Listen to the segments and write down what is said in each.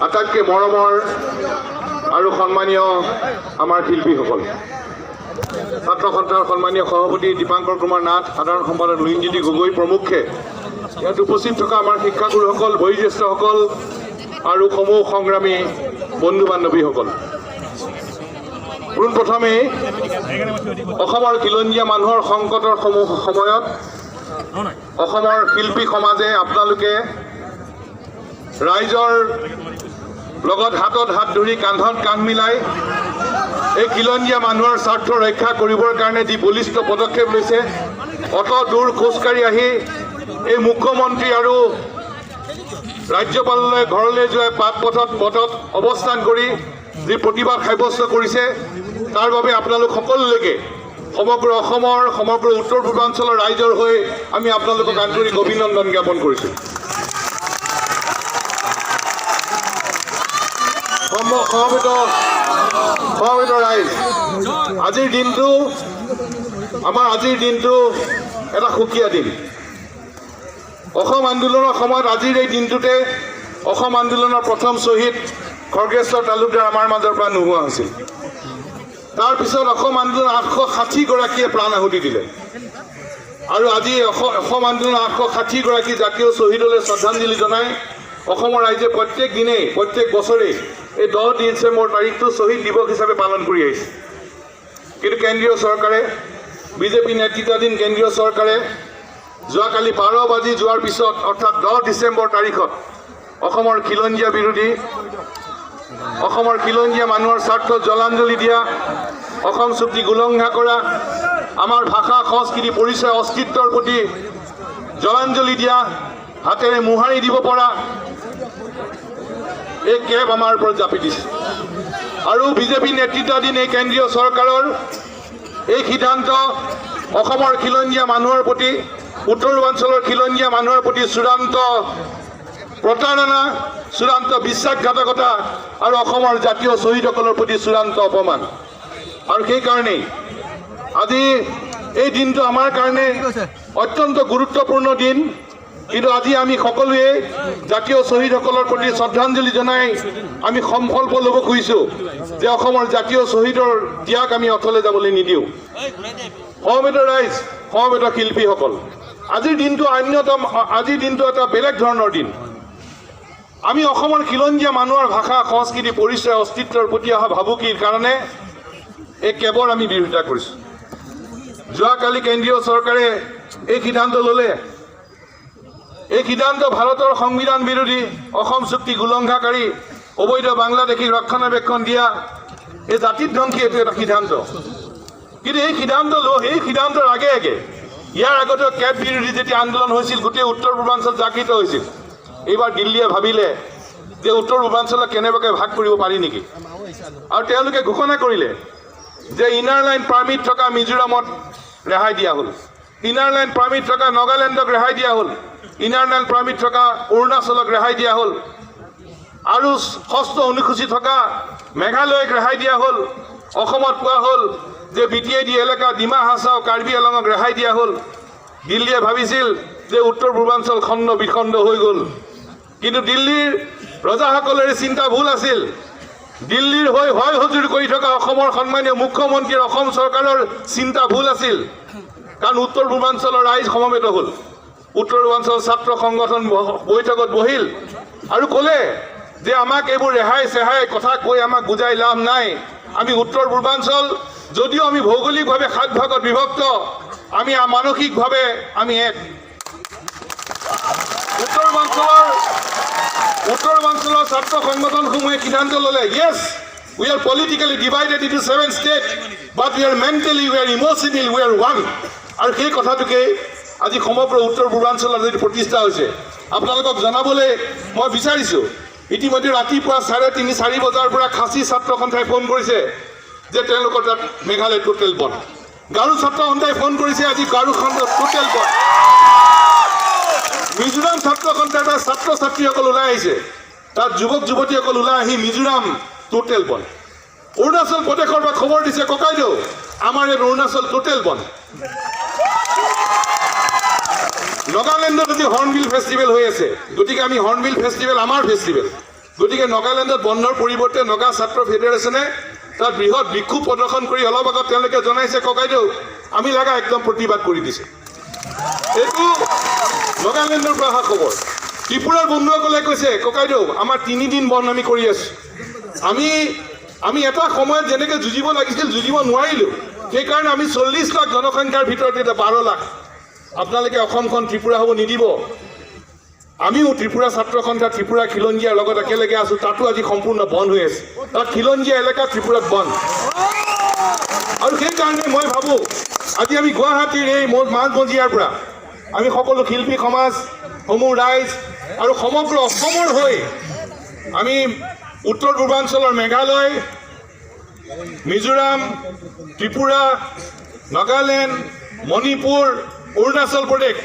আটাইতকৈ মৰমৰ আৰু সন্মানীয় আমাৰ শিল্পীসকল, ছাত্ৰ সন্থাৰ সন্মানীয় সভাপতি দীপাংকৰ কুমাৰ নাথ, সাধাৰণ সম্পাদক লুইনজ্যোতি গগৈ প্ৰমুখ্যে ইয়াত উপস্থিত থকা আমাৰ শিক্ষাগুৰুসকল, বয়োজ্যেষ্ঠসকল আৰু সমূহ সংগ্ৰামী বন্ধু বান্ধৱীসকল, পোনপ্ৰথমে অসমৰ খিলঞ্জীয়া মানুহৰ সংকটৰ সময়ত অসমৰ শিল্পী সমাজে আপোনালোকে ৰাইজৰ লগত হাতত হাত ধৰি কান্ধত কান্ধ মিলাই এই খিলঞ্জীয়া মানুহৰ স্বাৰ্থ ৰক্ষা কৰিবৰ কাৰণে যি বলিষ্ঠ পদক্ষেপ লৈছে, অত দূৰ খোজকাঢ়ি আহি এই মুখ্যমন্ত্ৰী আৰু ৰাজ্যপাললৈ ঘৰলৈ যোৱা পথত অৱস্থান কৰি যি প্ৰতিবাদ সাব্যস্ত কৰিছে, তাৰ বাবে আপোনালোক সকলোলৈকে সমগ্ৰ অসমৰ সমগ্ৰ উত্তৰ পূৰ্বাঞ্চলৰ ৰাইজৰ হৈ আমি আপোনালোকক আন্তৰিক অভিনন্দন জ্ঞাপন কৰিছোঁ। সমবেত ৰাইজ, আজিৰ দিনটো এটা সুকীয়া দিন। অসম আন্দোলনৰ সময়ত আজিৰ এই দিনটোতে অসম আন্দোলনৰ প্ৰথম শ্বহীদ খৰ্গেশ্বৰ তালুকদাৰ আমাৰ মাজৰ পৰা নোহোৱা হৈছিল। তাৰপিছত অসম আন্দোলনৰ 860গৰাকীয়ে প্ৰাণ আহুতি দিলে আৰু আজি অসম আন্দোলনৰ 860গৰাকী জাতীয় শ্বহীদলৈ শ্ৰদ্ধাঞ্জলি জনাই অসমৰ ৰাইজে প্ৰত্যেক দিনেই প্ৰত্যেক বছৰেই এই 10 ডিচেম্বৰ তাৰিখটো শ্বহীদ দিৱস হিচাপে পালন কৰি আহিছে। কিন্তু কেন্দ্ৰীয় চৰকাৰে, বিজেপি নেতৃত্বাধীন কেন্দ্ৰীয় চৰকাৰে যোৱাকালি 12 বাজি যোৱাৰ পিছত অৰ্থাৎ 10 ডিচেম্বৰ তাৰিখত অসমৰ খিলঞ্জীয়া বিৰোধী, অসমৰ খিলঞ্জীয়া মানুহৰ স্বাৰ্থত জলাঞ্জলি দিয়া, অসম চুক্তি উলংঘা কৰা, আমাৰ ভাষা সংস্কৃতি পৰিচয় অস্তিত্বৰ প্ৰতি জলাঞ্জলি দিয়া, হাতেৰে মোহাৰি দিব পৰা এই কেব আমাৰ ওপৰত জাপি দিছে। আৰু বিজেপি নেতৃত্বাধীন এই কেন্দ্ৰীয় চৰকাৰৰ এই সিদ্ধান্ত অসমৰ খিলঞ্জীয়া মানুহৰ প্ৰতি, উত্তৰ পূৰ্বাঞ্চলৰ খিলঞ্জীয়া মানুহৰ প্ৰতি চূড়ান্ত প্ৰতাৰণা, চূড়ান্ত বিশ্বাসঘাতকতা আৰু অসমৰ জাতীয় শ্বহীদসকলৰ প্ৰতি চূড়ান্ত অপমান। আৰু সেইকাৰণেই আজি এই দিনটো আমাৰ কাৰণে অত্যন্ত গুৰুত্বপূৰ্ণ দিন। কিন্তু আজি আমি সকলোৱে জাতীয় শ্বহীদসকলৰ প্ৰতি শ্ৰদ্ধাঞ্জলি জনাই আমি সংকল্প ল'ব খুজিছোঁ যে অসমৰ জাতীয় শ্বহীদৰ ত্যাগ আমি অথলে যাবলৈ নিদিওঁ। সমবেত ৰাইজ, সমবেত শিল্পীসকল, আজিৰ দিনটো এটা বেলেগ ধৰণৰ দিন। আমি অসমৰ খিলঞ্জীয়া মানুহৰ ভাষা সংস্কৃতি পৰিচয় অস্তিত্বৰ প্ৰতি অহা ভাবুকিৰ কাৰণে এই কেবৰ আমি বিৰোধিতা কৰিছোঁ। যোৱাকালি কেন্দ্ৰীয় চৰকাৰে এই সিদ্ধান্ত ল'লে। এই সিদ্ধান্ত ভাৰতৰ সংবিধান বিৰোধী, অসম চুক্তি উলংঘাকাৰী, অবৈধ বাংলাদেশীক ৰক্ষণাবেক্ষণ দিয়া এই জাতিধ্বংসী এইটো এটা সিদ্ধান্ত। কিন্তু এই সিদ্ধান্তৰ আগে ইয়াৰ আগতেও কেব বিৰোধী যেতিয়া আন্দোলন হৈছিল, গোটেই উত্তৰ পূৰ্বাঞ্চল জাগৃত হৈছিল। এইবাৰ দিল্লীয়ে ভাবিলে যে উত্তৰ পূৰ্বাঞ্চলক কেনেবাকৈ ভাগ কৰিব পাৰি নেকি, আৰু তেওঁলোকে ঘোষণা কৰিলে যে ইনাৰ লাইন পাৰ্মিট থকা মিজোৰামত ৰেহাই দিয়া হ'ল, ইনাৰ লাইন পাৰ্মিট থকা নাগালেণ্ডক ৰেহাই দিয়া হ'ল, ইনাৰ লাইন পাৰ্মিট থকা অৰুণাচলক ৰেহাই দিয়া হ'ল, আৰু 6ষ্ঠ অনুসূচী থকা মেঘালয়ক ৰেহাই দিয়া হ'ল। অসমত কোৱা হ'ল যে BTID এলেকা ডিমা হাছাও কাৰ্বি আংলঙক ৰেহাই দিয়া হ'ল। দিল্লীয়ে ভাবিছিল যে উত্তৰ পূৰ্বাঞ্চল খণ্ড বিখণ্ড হৈ গ'ল। কিন্তু দিল্লীৰ ৰজাসকলৰে চিন্তা ভুল আছিল। দিল্লীৰ হৈ হয় হজুৰ কৰি থকা অসমৰ সন্মানীয় মুখ্যমন্ত্ৰীৰ অসম চৰকাৰৰ চিন্তা ভুল আছিল। কাৰণ উত্তৰ পূৰ্বাঞ্চলৰ ৰাইজ সমবেত হ'ল। উত্তৰ পূৰ্বাঞ্চল ছাত্ৰ সংগঠন বৈঠকত বহিল আৰু ক'লে যে আমাক এইবোৰ ৰেহাই চেহাই কথা কৈ আমাক বুজাই লাভ নাই। আমি উত্তৰ পূৰ্বাঞ্চল যদিও আমি ভৌগোলিকভাৱে 7 ভাগত বিভক্ত, আমি মানসিকভাৱে আমি এক। উত্তৰ পূৰ্বাঞ্চলৰ ছাত্ৰ সংগঠনসমূহে সিদ্ধান্ত ল'লে, yes we are politically divided into 7 state, but we are mentally, we are emotionally, we are one. আৰু সেই কথাটোকে আজি সমগ্ৰ উত্তৰ পূৰ্বাঞ্চলত যদি প্ৰতিষ্ঠা হৈছে, আপোনালোকক জনাবলৈ মই বিচাৰিছোঁ। ইতিমধ্যে ৰাতিপুৱা 3:30-4 বজাৰ পৰা খাচী ছাত্ৰ সন্থাই ফোন কৰিছে যে তেওঁলোকৰ তাত মেঘালয় টোটেল বন্ধ। গাৰো ছাত্ৰ সন্থাই ফোন কৰিছে আজি গাৰো খণ্ড টোটেল বন্ধ। মিজোৰাম ছাত্ৰ সন্থাৰ তাত ছাত্ৰ ছাত্ৰীসকল ওলাই আহিছে, তাত যুৱক যুৱতীসকল ওলাই আহি মিজোৰাম টোটেল বন্ধ। অৰুণাচল প্ৰদেশৰ পৰা খবৰ দিছে, ককাইদেউ আমাৰ এই অৰুণাচল টোটেল বন্ধ। নাগালেণ্ডত যদি হৰ্ণবিল ফেষ্টিভেল হৈ আছে, গতিকে আমি হৰ্ণবিল ফেষ্টিভেল আমাৰ ফেষ্টিভেল, গতিকে নাগালেণ্ডত বন্ধৰ পৰিৱৰ্তে নগা ছাত্ৰ ফেডাৰেশ্যনে তাত বৃহৎ বিক্ষোভ প্ৰদৰ্শন কৰি অলপ আগত তেওঁলোকে জনাইছে ককাইদেউ আমি লগা একদম প্ৰতিবাদ কৰি দিছে। এইটো নাগালেণ্ডৰ পৰা অহা খবৰ। ত্ৰিপুৰাৰ বন্ধুসকলে কৈছে ককাইদেউ আমাৰ 3 দিন বন্ধ আমি কৰি আছোঁ। আমি এটা সময়ত যেনেকৈ যুঁজিব লাগিছিল যুঁজিব নোৱাৰিলোঁ। সেইকাৰণে আমি 40 লাখ জনসংখ্যাৰ ভিতৰত এতিয়া 12 লাখ আপোনালোকে অসমখন ত্ৰিপুৰা হ'ব নিদিব। আমিও ত্ৰিপুৰা ছাত্ৰ সন্থা ত্ৰিপুৰা খিলঞ্জীয়াৰ লগত একেলগে আছোঁ। তাতো আজি সম্পূৰ্ণ বন্ধ হৈ আছে। তাত খিলঞ্জীয়া এলেকা ত্ৰিপুৰাত বন্ধ। আৰু সেইকাৰণে মই ভাবোঁ আজি আমি গুৱাহাটীৰ এই মাজমজিয়াৰ পৰা আমি সকলো শিল্পী সমাজ সমূহ ৰাইজ আৰু সমগ্ৰ অসমৰ হৈ আমি উত্তৰ পূৰ্বাঞ্চলৰ মেঘালয় মিজোৰাম ত্ৰিপুৰা নাগালেণ্ড মণিপুৰ অৰুণাচল প্ৰদেশ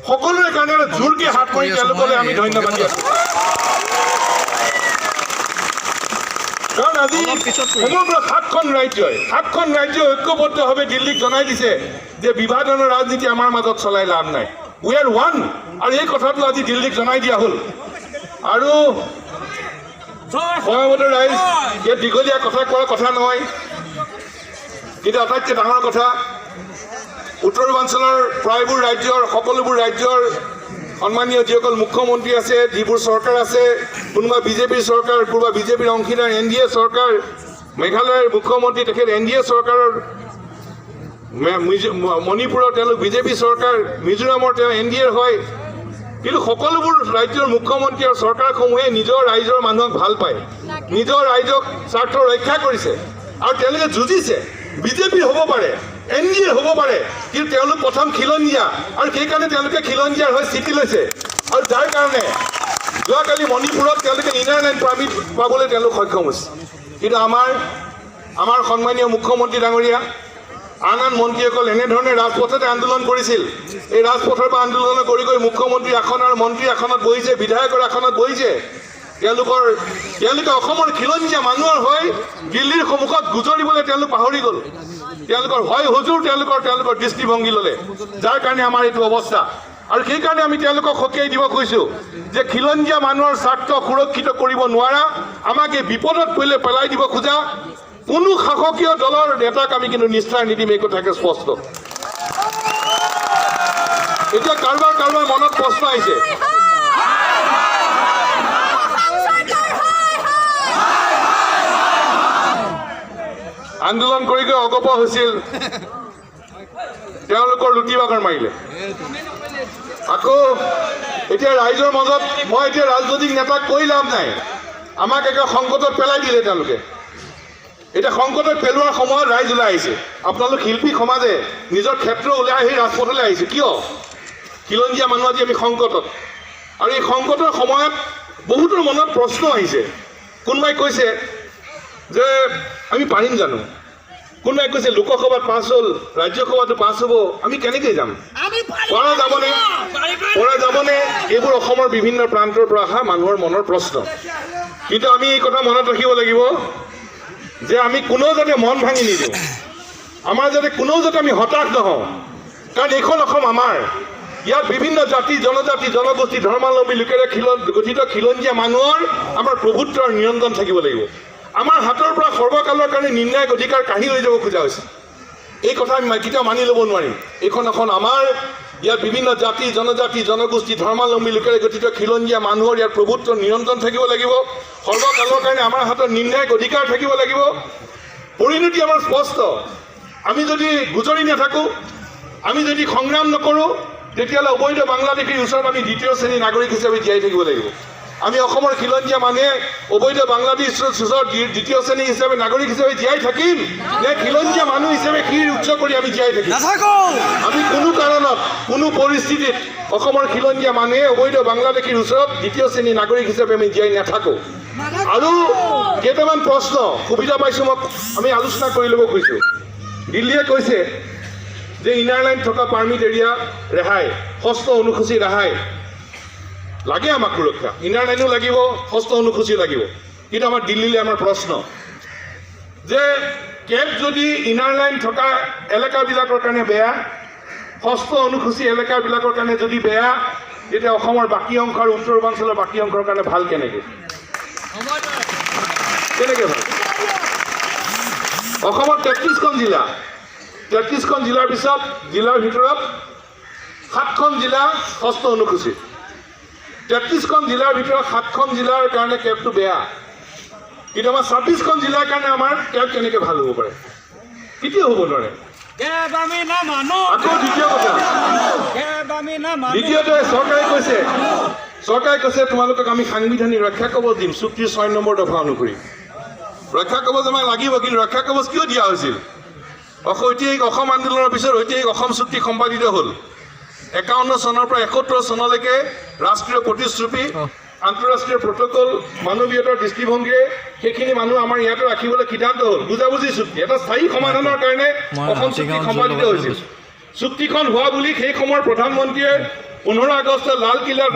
সকলোৰে কাৰণে জোৰকে হাত মাৰি তেওঁলোকলৈ আমি ধন্যবাদ দি আছোঁ। কাৰণ আজি সমগ্ৰ 7খন ৰাজ্যই ঐক্যবদ্ধভাৱে দিল্লীক জনাই দিছে যে বিভাজনৰ ৰাজনীতি আমাৰ মাজত চলাই লাভ নাই। উই আৰ ওৱান। আৰু এই কথাটো আজি দিল্লীক জনাই দিয়া হ'ল। আৰু সময়মতে ৰাইজ ইয়াত দীঘলীয়া কথা কোৱাৰ কথা নহয়, কিন্তু আটাইতকৈ ডাঙৰ কথা উত্তৰ পূৰ্বাঞ্চলৰ প্ৰায়বোৰ ৰাজ্যৰ সকলোবোৰ ৰাজ্যৰ সন্মানীয় যিসকল মুখ্যমন্ত্ৰী আছে, যিবোৰ চৰকাৰ আছে, কোনোবা বিজেপিৰ চৰকাৰ, কোনোবা বিজেপিৰ অংশীদাৰ NDA চৰকাৰ, মেঘালয়ৰ মুখ্যমন্ত্ৰী তেখেত NDA চৰকাৰৰ, মণিপুৰৰ তেওঁলোক বিজেপি চৰকাৰ, মিজোৰামৰ তেওঁ NDAৰ হয়। কিন্তু সকলোবোৰ ৰাজ্যৰ মুখ্যমন্ত্ৰী আৰু চৰকাৰসমূহে নিজৰ ৰাইজৰ মানুহক ভাল পায়, নিজৰ ৰাইজক স্বাৰ্থ ৰক্ষা কৰিছে আৰু তেওঁলোকে যুঁজিছে। বিজেপি হ'ব পাৰে, NDA হ'ব পাৰে, কিন্তু তেওঁলোক প্ৰথম খিলঞ্জীয়া আৰু সেইকাৰণে তেওঁলোকে খিলঞ্জীয়াৰ হৈ স্থিতি লৈছে। আৰু যাৰ কাৰণে যোৱাকালি মণিপুৰত তেওঁলোকে ইনাৰ লাইন পাৰ্মিট পাবলৈ তেওঁলোক সক্ষম হৈছে। কিন্তু আমাৰ সন্মানীয় মুখ্যমন্ত্ৰী ডাঙৰীয়া আন মন্ত্ৰীসকল এনেধৰণে ৰাজপথতে আন্দোলন কৰিছিল। এই ৰাজপথৰ পৰা আন্দোলন কৰি গৈ মুখ্যমন্ত্ৰী আসন আৰু মন্ত্ৰী আসনত বহিছে, বিধায়কৰ আসনত বহিছে। তেওঁলোকে অসমৰ খিলঞ্জীয়া মানুহৰ হৈ দিল্লীৰ সন্মুখত গুজৰিবলৈ তেওঁলোক পাহৰি গ'ল। তেওঁলোকৰ হয় হুজুৰ তেওঁলোকৰ দৃষ্টিভংগী ল'লে, যাৰ কাৰণে আমাৰ এইটো অৱস্থা। আৰু সেইকাৰণে আমি তেওঁলোকক সকীয়াই দিব খুজিছোঁ যে খিলঞ্জীয়া মানুহৰ স্বাৰ্থ সুৰক্ষিত কৰিব নোৱাৰা, আমাক এই বিপদত পেলাই দিব খোজা কোনো শাসকীয় দলৰ নেতাক আমি কিন্তু নিষ্ঠাৰ নিদিম, এই কথাকে স্পষ্ট। এতিয়া কাৰোবাৰ মনত প্ৰশ্ন আহিছে, আন্দোলন কৰি গৈ অগপ হৈছিল, তেওঁলোকৰ লুটিবাগৰ মাৰিলে। আকৌ এতিয়া ৰাইজৰ মাজত মই এতিয়া ৰাজনৈতিক নেতাক কৈ লাভ নাই, আমাক একে সংকটত পেলাই দিলে তেওঁলোকে। এতিয়া সংকটত পেলোৱাৰ সময়ত ৰাইজ ওলাই আহিছে। আপোনালোক শিল্পী সমাজে নিজৰ ক্ষেত্ৰ ওলাই আহি ৰাজপথলৈ আহিছে। কিয়? খিলঞ্জীয়া মানুহ আজি আমি সংকটত। আৰু এই সংকটৰ সময়ত বহুতৰ মনত প্ৰশ্ন আহিছে। কোনোবাই কৈছে যে আমি পাৰিম জানো? কোনোবাই কৈছে লোকসভাত পাছ হ'ল, ৰাজ্যসভাতো পাছ হ'ব, আমি কেনেকৈ যাম? পৰা যাবনে? এইবোৰ অসমৰ বিভিন্ন প্ৰান্তৰ পৰা অহা মানুহৰ মনৰ প্ৰশ্ন। কিন্তু আমি এই কথা মনত ৰাখিব লাগিব যে আমি কোনেও যাতে মন ভাঙি নিদিওঁ, আমাৰ যাতে কোনেও যাতে আমি হতাশ নহওঁ। কাৰণ এইখন অসম আমাৰ, ইয়াত বিভিন্ন জাতি জনজাতি জনগোষ্ঠী ধৰ্মাৱলম্বী লোকেৰে গঠিত খিলঞ্জীয়া মানুহৰ আমাৰ প্ৰভুত্বৰ নিয়ন্ত্ৰণ থাকিব লাগিব। আমাৰ হাতৰ পৰা সৰ্বকালৰ কাৰণে নিৰ্ণায়ক অধিকাৰ কাঢ়ি লৈ যাব খোজা হৈছে। এই কথা আমি কেতিয়াও মানি ল'ব নোৱাৰিম। এইখন এখন আমাৰ, ইয়াত বিভিন্ন জাতি জনজাতি জনগোষ্ঠী ধৰ্মাৱলম্বী লোকেৰে গঠিত খিলঞ্জীয়া মানুহৰ ইয়াত প্ৰভুত্বৰ নিয়ন্ত্ৰণ থাকিব লাগিব। সৰ্বকালৰ কাৰণে আমাৰ হাতত নিৰ্ণায়ক অধিকাৰ থাকিব লাগিব। পৰিণতি আমাৰ স্পষ্ট। আমি যদি গুজৰি নাথাকোঁ, আমি যদি সংগ্ৰাম নকৰোঁ, তেতিয়াহ'লে অবৈধ বাংলাদেশীৰ ওচৰত আমি দ্বিতীয় শ্ৰেণীৰ নাগৰিক হিচাপে জীয়াই থাকিব লাগিব। আমি অসমৰ খিলঞ্জীয়া মানুহে অবৈধ বাংলাদেশৰ ওচৰত দ্বিতীয় শ্ৰেণী হিচাপে নাগৰিক হিচাপে জীয়াই থাকিম নে খিলঞ্জীয়া মানুহ হিচাপে শিৰ উচ্চ কৰি আমি জীয়াই থাকিম? আমি কোনো কাৰণত কোনো পৰিস্থিতিত অসমৰ খিলঞ্জীয়া মানুহে অবৈধ বাংলাদেশীৰ ওচৰত দ্বিতীয় শ্ৰেণীৰ নাগৰিক হিচাপে আমি জীয়াই নাথাকোঁ। আৰু কেইটামান প্ৰশ্ন সুবিধা পাইছোঁ আমি আলোচনা কৰি ল'ব খুজিছোঁ। দিল্লীয়ে কৈছে যে ইনাৰ লাইন থকা পাৰ্মিট এৰিয়া ৰেহাই, 6ষ্ঠ অনুসূচী ৰেহাই লাগে। আমাক সুৰক্ষা, ইনাৰ লাইনো লাগিব, 6ষ্ঠ অনুসূচী লাগিব। কিন্তু আমাৰ দিল্লীলৈ আমাৰ প্ৰশ্ন যে কেব যদি ইনাৰ লাইন থকা এলেকাবিলাকৰ কাৰণে বেয়া, 6ষ্ঠ অনুসূচী এলেকাবিলাকৰ কাৰণে যদি বেয়া, তেতিয়া অসমৰ বাকী অংশ আৰু উত্তৰ পূৰ্বাঞ্চলৰ বাকী অংশৰ কাৰণে ভাল কেনেকৈ? কেনেকৈ ভাল? অসমত 33খন জিলা, 33খন জিলাৰ পিছত জিলাৰ ভিতৰত 7খন জিলা ষষ্ঠ অনুসূচিত। 33খন জিলাৰ ভিতৰত 7খন জিলাৰ কাৰণে কেবটো বেয়া, কিন্তু আমাৰ 26খন জিলাৰ কাৰণে আমাৰ কেব কেনেকৈ ভাল হ'ব পাৰে? কেতিয়াও হ'ব নোৱাৰে। আকৌ দ্বিতীয় কথা, দ্বিতীয়তে চৰকাৰে কৈছে তোমালোকক আমি সাংবিধানিক ৰক্ষা কবচ দিম চুক্তিৰ 6 নম্বৰ দফা অনুসৰি। ৰক্ষা কবচ আমাক লাগিব, কিন্তু ৰক্ষা কবচ কিয় দিয়া হৈছিল? ঐতিহাসিক অসম আন্দোলনৰ পিছত ঐতিহাসিক অসম চুক্তি সম্পাদিত হ'ল। 51 চনৰ পৰা 71 চনলৈকে ৰাষ্ট্ৰীয় প্ৰতিশ্ৰুতি, আন্তঃৰাষ্ট্ৰীয় প্ৰট'কল, মানৱীয়তাৰ দৃষ্টিভংগীৰে সেইখিনি মানুহ আমাৰ ইয়াতে ৰাখিবলৈ সিদ্ধান্ত হ'ল। বুজাবুজি চুক্তি, এটা স্থায়ী সমাধানৰ কাৰণে অসম চুক্তি সম্পাদিত হৈছিল। চুক্তিখন হোৱা বুলি সেই সময়ৰ প্ৰধানমন্ত্ৰীয়ে 15 আগষ্ট লালকিল্লাত